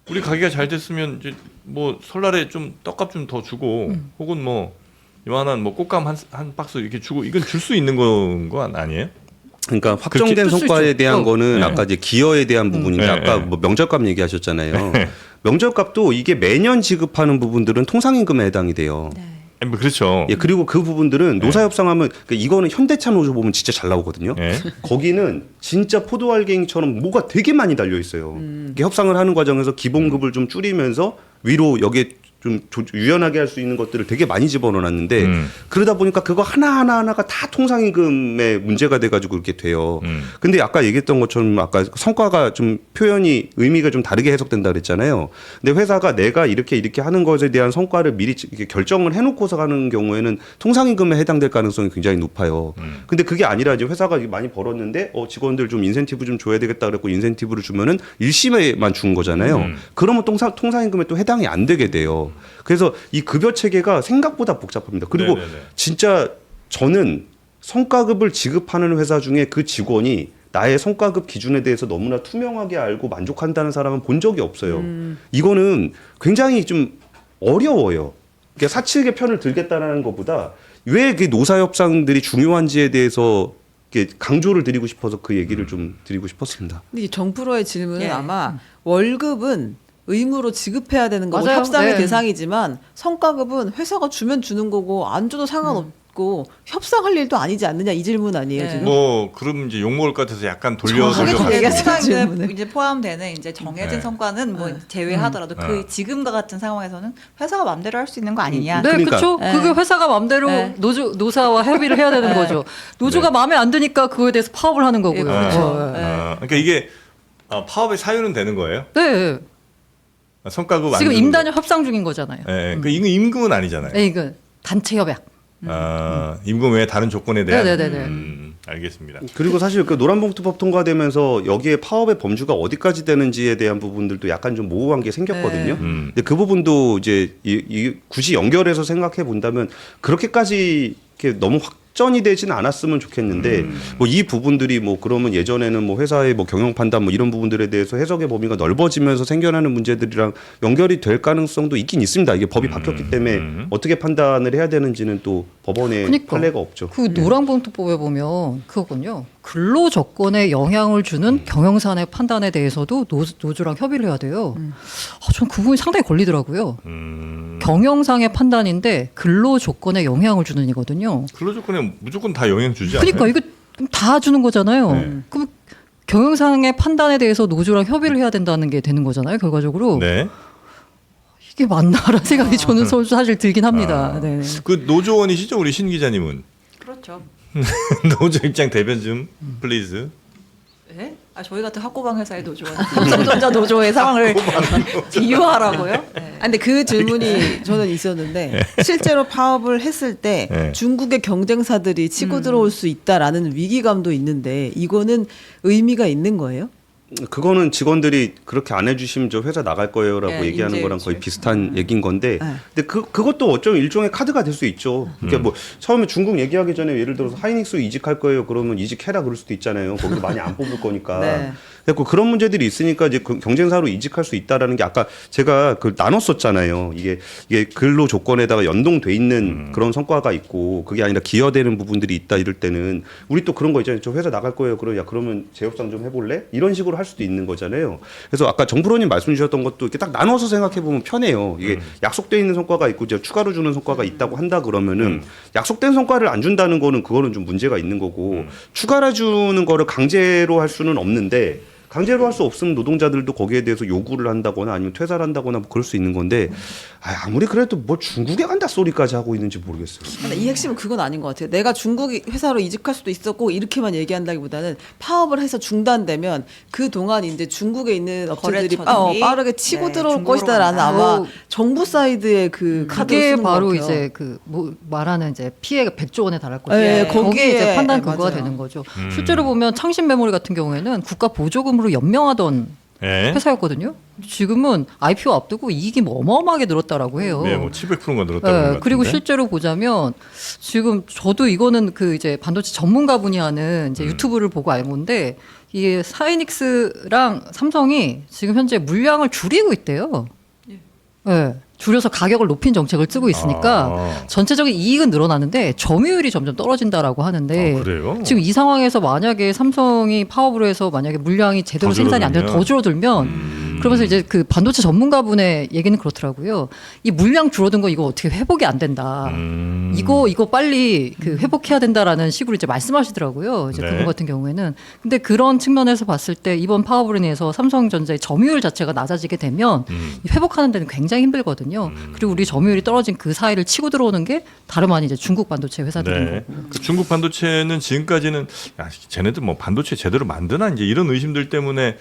Speaker 2: 우리 가게가 잘 됐으면 이제 뭐 설날에 좀 떡값 좀 더 주고 혹은 뭐 요만한 뭐 꽃감 한 박스 이렇게 주고 이건 줄 수 있는 거 아니에요?
Speaker 1: 그러니까 확정된
Speaker 3: 그렇게
Speaker 1: 성과에
Speaker 3: 쓸수
Speaker 1: 대한
Speaker 3: 있죠.
Speaker 1: 거는
Speaker 2: 네.
Speaker 1: 아까 이제 기여에 대한 부분인데
Speaker 2: 네,
Speaker 1: 아까
Speaker 2: 네.
Speaker 1: 뭐 명절값 얘기하셨잖아요. 명절값도 이게 매년 지급하는 부분들은 통상임금에 해당이 돼요.
Speaker 2: 아니, 뭐 그렇죠.
Speaker 1: 예, 그리고 그 부분들은 노사협상하면 그러니까 이거는 현대차 노조 보면 진짜 잘 나오거든요.
Speaker 2: 예.
Speaker 1: 거기는 진짜 포도알갱이처럼 뭐가 되게 많이 달려 있어요. 이게 협상을 하는 과정에서 기본급을 좀 줄이면서 위로 여기에 좀 유연하게 할 수 있는 것들을 되게 많이 집어넣어놨는데 그러다 보니까 그거 하나하나가 다 통상임금의 문제가 돼가지고 그렇게 돼요. 근데 아까 얘기했던 것처럼 아까 성과가 좀 표현이 의미가 좀 다르게 해석된다 그랬잖아요. 근데 회사가 내가 이렇게 하는 것에 대한 성과를 미리 이렇게 결정을 해놓고서 가는 경우에는 통상임금에 해당될 가능성이 굉장히 높아요. 근데 그게 아니라 이제 회사가 많이 벌었는데 직원들 좀 인센티브 좀 줘야 되겠다 그랬고 인센티브를 주면은 일심에만 준 거잖아요. 그러면 통상임금에 또 해당이 안 되게 돼요. 그래서 이 급여 체계가 생각보다 복잡합니다. 그리고
Speaker 2: 네네네.
Speaker 1: 진짜 저는 성과급을 지급하는 회사 중에 그 직원이 나의 성과급 기준에 대해서 너무나 투명하게 알고 만족한다는 사람은 본 적이 없어요. 이거는 굉장히 좀 어려워요. 그러니까 사측의 편을 들겠다는 것보다 왜 그 노사협상들이 중요한지에 대해서 이렇게 강조를 드리고 싶어서 그 얘기를 좀 드리고 싶었습니다.
Speaker 4: 근데 이 정프로의 질문은
Speaker 5: 예.
Speaker 4: 아마 월급은 의무로 지급해야 되는 거고
Speaker 3: 맞아요.
Speaker 4: 협상의
Speaker 3: 네.
Speaker 4: 대상이지만 성과급은 회사가 주면 주는 거고 안 줘도 상관없고 협상할 일도 아니지 않느냐 이 질문 아니에요
Speaker 5: 네.
Speaker 4: 지금?
Speaker 2: 뭐 그럼 이제 욕 먹을 것 같아서 약간
Speaker 4: 정확하게
Speaker 2: 돌려
Speaker 4: 얘기하세요.
Speaker 5: 성과급에
Speaker 4: 질문을.
Speaker 5: 이제 포함되는 이제 정해진
Speaker 2: 네.
Speaker 5: 성과는 뭐 제외하더라도 그 지금과 같은 상황에서는 회사가 마음대로 할 수 있는 거 아니냐.
Speaker 3: 네,
Speaker 1: 그러니까.
Speaker 3: 그렇죠.
Speaker 5: 네.
Speaker 3: 그게 회사가 마음대로
Speaker 5: 네.
Speaker 3: 노사와 협의를 해야 되는 거죠. 노조가 마음에 안 드니까 그거에 대해서 파업을 하는 거고요.
Speaker 5: 예, 그렇죠.
Speaker 2: 그러니까 이게 파업의 사유는 되는 거예요?
Speaker 3: 네.
Speaker 2: 성과급 안
Speaker 3: 지금
Speaker 2: 주는
Speaker 3: 임단협 협상 중인 거잖아요.
Speaker 2: 거. 예, 그 이거 임금은 아니잖아요.
Speaker 3: 네, 이거 단체 협약.
Speaker 2: 임금 외에 다른 조건에 대한.
Speaker 3: 네네네네.
Speaker 2: 알겠습니다.
Speaker 1: 그리고 사실 그 노란봉투법 통과되면서 여기에 파업의 범주가 어디까지 되는지에 대한 부분들도 약간 좀 모호한 게 생겼거든요. 근데 그 부분도 이제 굳이 연결해서 생각해 본다면 그렇게까지 이렇게 너무 확전이 되지는 않았으면 좋겠는데 뭐 이 부분들이 뭐 그러면 예전에는 뭐 회사의 뭐 경영 판단 뭐 이런 부분들에 대해서 해석의 범위가 넓어지면서 생겨나는 문제들이랑 연결이 될 가능성도 있긴 있습니다. 이게 법이 바뀌었기 때문에 어떻게 판단을 해야 되는지는 또 법원에
Speaker 3: 그러니까.
Speaker 1: 판례가 없죠.
Speaker 3: 그 노란봉투법에 보면 그거군요. 근로 조건에 영향을 주는 경영사의 판단에 대해서도 노조랑 협의를 해야 돼요. 저는 그 부분이 상당히 걸리더라고요. 경영상의 판단인데 근로 조건에 영향을 주는 이거든요.
Speaker 2: 근로 조건에 무조건 다 영향 주지 않아요?
Speaker 3: 그러니까 이거 다 주는 거잖아요.
Speaker 2: 네.
Speaker 3: 그럼 경영상의 판단에 대해서 노조랑 협의를 해야 된다는 게 되는 거잖아요. 결과적으로
Speaker 2: 네.
Speaker 3: 이게 맞나라는 생각이 저는 사실 들긴 합니다. 네.
Speaker 2: 그 노조원이시죠, 우리 신 기자님은?
Speaker 5: 그렇죠.
Speaker 2: 노조 입장 대변 좀 플리즈.
Speaker 5: 네? 아, 저희 같은 학고방 회사의 노조원, 삼성전자 노조의 상황을 비유하라고요? 네.
Speaker 4: 아, 근데 그 질문이 저는 있었는데 실제로 파업을 했을 때
Speaker 2: 네.
Speaker 4: 중국의 경쟁사들이 치고 들어올 수 있다라는 위기감도 있는데 이거는 의미가 있는 거예요?
Speaker 1: 그거는 직원들이 그렇게 안 해주시면 저 회사 나갈 거예요라고
Speaker 5: 네,
Speaker 1: 얘기하는
Speaker 5: 인재
Speaker 1: 거랑 거의
Speaker 5: 유출.
Speaker 1: 비슷한 얘기인 건데,
Speaker 4: 네.
Speaker 1: 근데 그것도 어쩌면 일종의 카드가 될 수 있죠. 그러니까 뭐 처음에 중국 얘기하기 전에 예를 들어서 하이닉스 이직할 거예요. 그러면 이직해라 그럴 수도 있잖아요. 거기서 많이 안 뽑을 거니까.
Speaker 4: 네.
Speaker 1: 그래서 그런 문제들이 있으니까 이제 경쟁사로 이직할 수 있다라는 게 아까 제가 그 나눴었잖아요. 이게 근로 조건에다가 연동돼 있는 그런 성과가 있고 그게 아니라 기여되는 부분들이 있다 이럴 때는 우리 또 그런 거 있잖아요. 저 회사 나갈 거예요. 그럼 야 그러면 재협상 좀 해볼래? 이런 식으로 할 수도 있는 거잖아요. 그래서 아까 정프로님 말씀 주셨던 것도 이렇게 딱 나눠서 생각해 보면 편해요. 이게 약속돼 있는 성과가 있고 이제 추가로 주는 성과가 있다고 한다 그러면은 약속된 성과를 안 준다는 거는 그거는 좀 문제가 있는 거고 추가로 주는 거를 강제로 할 수는 없는데. 강제로 할 수 없으면 노동자들도 거기에 대해서 요구를 한다거나 아니면 퇴사를 한다거나 뭐 그럴 수 있는 건데 아무리 그래도 뭐 중국에 간다 소리까지 하고 있는지 모르겠어요.
Speaker 4: 근데 이 핵심은 그건 아닌 것 같아요. 내가 중국 회사로 이직할 수도 있었고 이렇게만 얘기한다기보다는 파업을 해서 중단되면 그 동안 이제 중국에 있는 업체들이
Speaker 5: 거래처들이
Speaker 4: 빠르게 치고
Speaker 5: 네,
Speaker 4: 들어올
Speaker 5: 중국으로
Speaker 4: 것이다라는
Speaker 5: 간다.
Speaker 4: 아마
Speaker 3: 뭐,
Speaker 4: 정부 사이드의 그 카드를
Speaker 3: 그게
Speaker 4: 쓰는
Speaker 3: 바로
Speaker 4: 것 같아요.
Speaker 3: 이제 그 뭐 말하는 이제 피해가 100조 원에 달할 것이다.
Speaker 4: 네,
Speaker 3: 거기에
Speaker 4: 거기에
Speaker 3: 이제 판단 근거가
Speaker 4: 맞아요.
Speaker 3: 되는 거죠. 실제로 보면 창신 메모리 같은 경우에는 국가 보조금으로 연명하던
Speaker 2: 네.
Speaker 3: 회사였거든요. 지금은 IPO 앞두고 이익이 뭐 어마어마하게 늘었다라고 해요.
Speaker 2: 네, 뭐 700%가 늘었다고
Speaker 3: 네,
Speaker 2: 하는 것
Speaker 3: 그리고
Speaker 2: 같은데.
Speaker 3: 실제로 보자면 지금 저도 이거는 그 이제 반도체 전문가분이 하는 이제 유튜브를 보고 알고 온데 이게 사이닉스랑 삼성이 지금 현재 물량을 줄이고 있대요. 네, 줄여서 가격을 높인 정책을 쓰고 있으니까
Speaker 2: 아.
Speaker 3: 전체적인 이익은 늘어나는데 점유율이 점점 떨어진다라고 하는데
Speaker 2: 아, 그래요?
Speaker 3: 지금 이 상황에서 만약에 삼성이 파업으로 해서 만약에 물량이 제대로
Speaker 2: 더
Speaker 3: 생산이 안 되면 더 줄어들면 그러면서 이제 그 반도체 전문가분의 얘기는 그렇더라고요. 이 물량 줄어든 거 이거 어떻게 회복이 안 된다. 이거 빨리 그 회복해야 된다라는 식으로 이제 말씀하시더라고요. 이제
Speaker 2: 네.
Speaker 3: 그분 같은 경우에는. 근데 그런 측면에서 봤을 때 이번 파업으로 인해서 삼성전자의 점유율 자체가 낮아지게 되면 회복하는 데는 굉장히 힘들거든요. 그리고 우리 점유율이 떨어진 그 사이를 치고 들어오는 게 다름 아닌 이제 중국 반도체 회사들인
Speaker 2: 네.
Speaker 3: 거고.
Speaker 2: 그 중국 반도체는 지금까지는 야, 쟤네들 뭐 반도체 제대로 만드나 이제 이런 의심들 때문에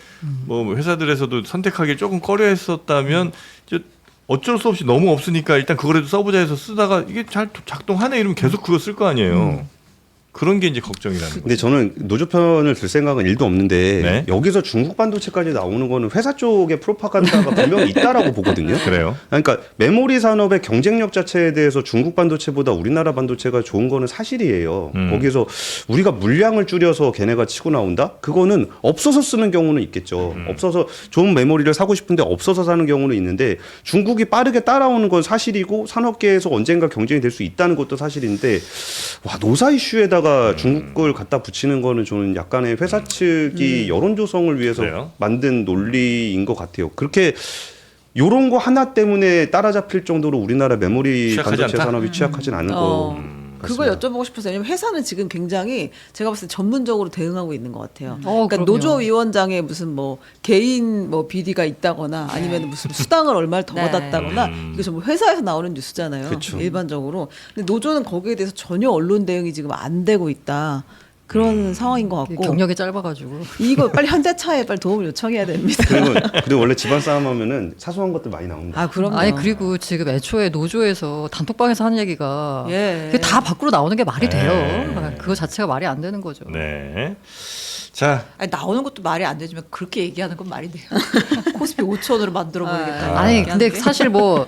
Speaker 2: 뭐 회사들에서도 선택하기 조금 꺼려했었다면 이제 어쩔 수 없이 너무 없으니까 일단 그거라도 써보자 해서 쓰다가 이게 잘 작동하네 이러면 계속 그거 쓸 거 아니에요. 그런 게 이제 걱정이라는 거죠.
Speaker 1: 근데 저는 노조 편을 들 생각은 1도 없는데
Speaker 2: 네.
Speaker 1: 여기서 중국 반도체까지 나오는 거는 회사 쪽의 프로파간다가 분명히 있다라고 보거든요.
Speaker 2: 그래요?
Speaker 1: 그러니까 메모리 산업의 경쟁력 자체에 대해서 중국 반도체보다 우리나라 반도체가 좋은 거는 사실이에요. 거기서 우리가 물량을 줄여서 걔네가 치고 나온다? 그거는 없어서 쓰는 경우는 있겠죠. 없어서 좋은 메모리를 사고 싶은데 없어서 사는 경우는 있는데 중국이 빠르게 따라오는 건 사실이고 산업계에서 언젠가 경쟁이 될 수 있다는 것도 사실인데 와 노사 이슈에다가 중국 걸 갖다 붙이는 거는 저는 약간의 회사 측이 여론 조성을 위해서
Speaker 2: 그래요?
Speaker 1: 만든 논리인 것 같아요. 그렇게 요런 거 하나 때문에 따라잡힐 정도로 우리나라 메모리
Speaker 2: 취약하지
Speaker 1: 반도체
Speaker 2: 않다?
Speaker 1: 산업이 취약하진 않은 거
Speaker 4: 그걸
Speaker 1: 같습니다.
Speaker 4: 여쭤보고 싶어서 왜냐면 회사는 지금 굉장히 제가 봤을 때 전문적으로 대응하고 있는 것 같아요. 그러니까
Speaker 3: 그럼요.
Speaker 4: 노조위원장에 무슨 뭐 개인 뭐 비리가 있다거나 아니면 무슨 수당을 얼마를 더
Speaker 5: 네.
Speaker 4: 받았다거나 이게 전부 회사에서 나오는 뉴스잖아요.
Speaker 1: 그쵸.
Speaker 4: 일반적으로. 근데 노조는 거기에 대해서 전혀 언론 대응이 지금 안 되고 있다. 그런 상황인 것 같고
Speaker 3: 경력이 짧아가지고.
Speaker 4: 이거 빨리 현대차에 빨리 도움을 요청해야 됩니다.
Speaker 1: 그리고 원래 집안 싸움 하면은 사소한 것들 많이 나옵니다.
Speaker 4: 아 그럼요.
Speaker 3: 아니 그리고 지금 애초에 노조에서 단톡방에서 하는 얘기가
Speaker 4: 예.
Speaker 3: 그게 다 밖으로 나오는 게 말이
Speaker 2: 네.
Speaker 3: 돼요. 그거 자체가 말이 안 되는 거죠.
Speaker 2: 네. 자,
Speaker 5: 아니, 나오는 것도 말이 안 되지만 그렇게 얘기하는 건 말이 돼요. 코스피 5천으로 만들어 보이겠다.
Speaker 3: 아니 근데 사실 뭐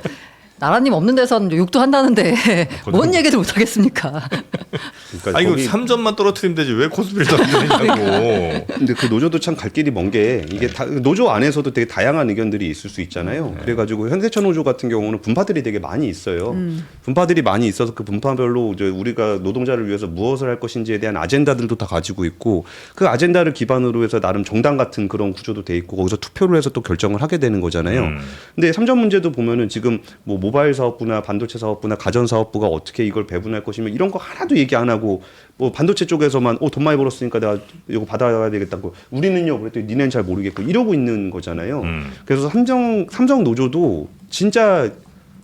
Speaker 3: 나라님 없는 데서는 욕도 한다는데 뭔 얘기도 못 하겠습니까?
Speaker 1: 그러니까
Speaker 2: 이거
Speaker 1: 거기-
Speaker 2: 3점만 떨어뜨리면 되지 왜 코스피를 떨어뜨리냐고.
Speaker 1: 근데 그 노조도 참 갈 길이 먼 게 이게 노조 안에서도 되게 다양한 의견들이 있을 수 있잖아요. 그래가지고 현대차 노조 같은 경우는 분파들이 되게 많이 있어요. 분파들이 많이 있어서 그 분파별로 이제 우리가 노동자를 위해서 무엇을 할 것인지에 대한 아젠다들도 다 가지고 있고 그 아젠다를 기반으로 해서 나름 정당 같은 그런 구조도 돼 있고 거기서 투표를 해서 또 결정을 하게 되는 거잖아요. 근데 3점 문제도 보면은 지금 뭐 모바일 사업부나 반도체 사업부나 가전 사업부가 어떻게 이걸 배분할 것이며 이런 거 하나도 얘기 안 하고 뭐 반도체 쪽에서만 돈 많이 벌었으니까 내가 이거 받아야 되겠다고 우리는요 그랬더니 니네는 잘 모르겠고 이러고 있는 거잖아요. 그래서 삼성 노조도 진짜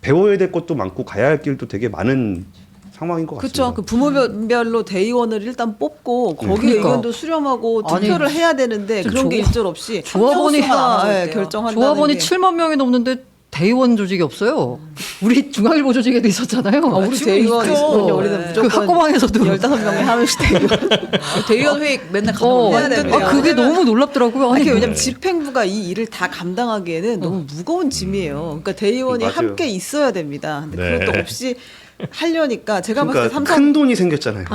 Speaker 1: 배워야 될 것도 많고 가야 할 길도 되게 많은 상황인 것 같습니다.
Speaker 4: 그렇죠. 그 부문별로 대의원을 일단 뽑고 거기에
Speaker 3: 그러니까.
Speaker 4: 의견도 수렴하고
Speaker 3: 아니,
Speaker 4: 투표를 해야 되는데 그런 게 일절 없이
Speaker 3: 조합원이
Speaker 4: 결정한다는
Speaker 3: 조합원이
Speaker 4: 게.
Speaker 3: 7만 명이 넘는데 대의원 조직이 없어요. 우리 중앙일보 조직에도 있었잖아요.
Speaker 4: 우리 대의원
Speaker 5: 있죠.
Speaker 4: 있거든요. 우리는
Speaker 5: 네.
Speaker 3: 그
Speaker 4: 무조건
Speaker 3: 학고방에서도
Speaker 4: 15명이 하나씩 대의원.
Speaker 5: 대의원 회의 맨날 가는
Speaker 3: 어,
Speaker 5: 거
Speaker 4: 해야 돼요.
Speaker 3: 그게 너무 놀랍더라고요. 아니,
Speaker 4: 아니, 왜냐면 집행부가 이 일을 다 감당하기에는 너무 무거운 짐이에요. 그러니까 대의원이
Speaker 1: 맞아요.
Speaker 4: 함께 있어야 됩니다. 근데
Speaker 2: 네.
Speaker 4: 그것도 없이 하려니까 제가 봤을 때
Speaker 1: 그러니까
Speaker 4: 삼성
Speaker 1: 큰 돈이 생겼잖아요.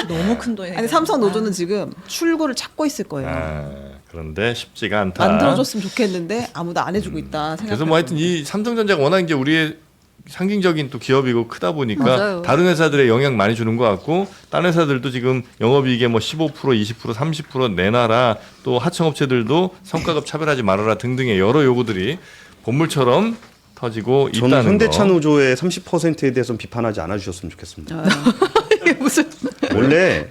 Speaker 5: 너무 큰 돈이
Speaker 4: 아니 삼성 노조는 지금 출구를 찾고 있을 거예요.
Speaker 2: 그런데 쉽지가 않다.
Speaker 4: 만들어줬으면 좋겠는데 아무도 안 해주고 있다.
Speaker 2: 그래서 뭐 하여튼 이 삼성전자가 워낙 이제 우리의 상징적인 또 기업이고 크다 보니까
Speaker 3: 맞아요.
Speaker 2: 다른 회사들의 영향 많이 주는 것 같고 다른 회사들도 지금 영업이익에 뭐 15%, 20%, 30% 내놔라 또 하청업체들도 성과급 차별하지 말아라 등등의 여러 요구들이 본물처럼 터지고 있다는
Speaker 1: 저는 현대차
Speaker 2: 거.
Speaker 1: 노조의 30%에 대해서는 비판하지 않아 주셨으면 좋겠습니다.
Speaker 3: 이게 무슨
Speaker 1: 원래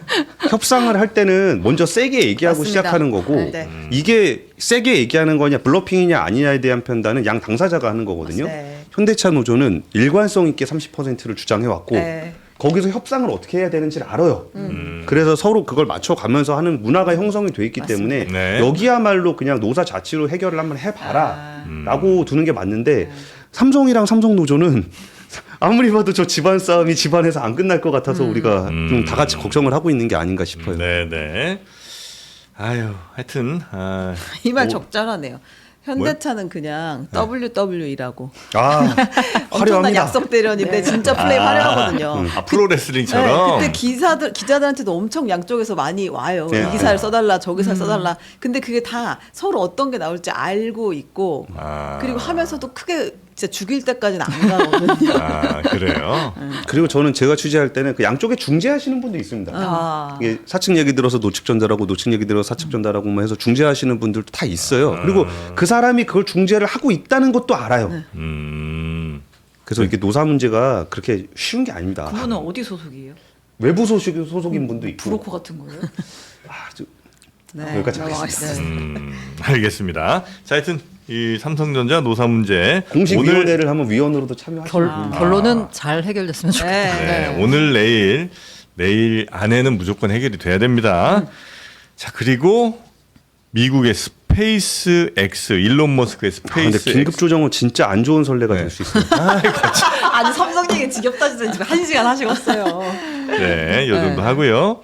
Speaker 1: 협상을 할 때는 먼저 세게 얘기하고
Speaker 4: 맞습니다.
Speaker 1: 시작하는 거고
Speaker 4: 네.
Speaker 1: 이게 세게 얘기하는 거냐 블러핑이냐 아니냐에 대한 판단은 양 당사자가 하는 거거든요.
Speaker 4: 네.
Speaker 1: 현대차 노조는 일관성 있게 30%를 주장해 왔고
Speaker 4: 네.
Speaker 1: 거기서 협상을 어떻게 해야 되는지를 알아요. 그래서 서로 그걸 맞춰가면서 하는 문화가 형성이 돼 있기 때문에
Speaker 2: 네.
Speaker 1: 여기야말로 그냥 노사 자치로 해결을 한번 해봐라 라고 두는 게 맞는데 삼성이랑 삼성 노조는 아무리 봐도 저 집안 싸움이 집안에서 안 끝날 것 같아서 우리가 좀 다 같이 걱정을 하고 있는 게 아닌가 싶어요.
Speaker 2: 네네. 아유, 하여튼
Speaker 4: 이 말
Speaker 1: 뭐-
Speaker 4: 적절하네요. 현대차는 그냥 WWE라고
Speaker 1: 아,
Speaker 4: 엄청난
Speaker 1: 화려합니다.
Speaker 4: 약속 대련인데 진짜 플레이 화려하거든요.
Speaker 2: 프로레슬링처럼.
Speaker 4: 네, 그때 기자들한테도 엄청 양쪽에서 많이 와요.
Speaker 1: 네.
Speaker 4: 이 기사를 써달라, 저 기사를 써달라. 근데 그게 다 서로 어떤 게 나올지 알고 있고 그리고 하면서도 크게 진짜 죽일 때까지는 안 가거든요.
Speaker 2: 그래요.
Speaker 1: 그리고 저는 제가 취재할 때는 그 양쪽에 중재하시는 분도 있습니다.
Speaker 5: 아.
Speaker 1: 이게 사측 얘기 들어서 노측 전달하고 노측 얘기 들어서 사측 전달하고 뭐 해서 중재하시는 분들도 다 있어요. 그리고 그 사람이 그걸 중재를 하고 있다는 것도 알아요. 그래서 이게 노사 문제가 그렇게 쉬운 게 아닙니다.
Speaker 5: 그분은 어디 소속이에요?
Speaker 1: 외부 소속인 분도 있고.
Speaker 5: 브로커 같은 거예요?
Speaker 4: 네,
Speaker 1: 여기까지
Speaker 4: 넘어가겠습니다.
Speaker 2: 알겠습니다. 자, 하여튼 이 삼성전자 노사 문제
Speaker 1: 공식위원회를 하면 위원으로도 참여하시고.
Speaker 3: 결론은 잘 해결됐으면 좋겠다.
Speaker 2: 네, 오늘 내일 안에는 무조건 해결이 돼야 됩니다. 자, 그리고 미국의 스페이스 X 일론 머스크의
Speaker 1: 근데
Speaker 2: 스페이스
Speaker 1: 긴급 조정은 진짜 안 좋은 선례가 될 수 있어요.
Speaker 5: 아니 삼성 얘기 지겹다 진짜 지금 1시간 하시겠어요.
Speaker 2: 네, 요 정도 하고요.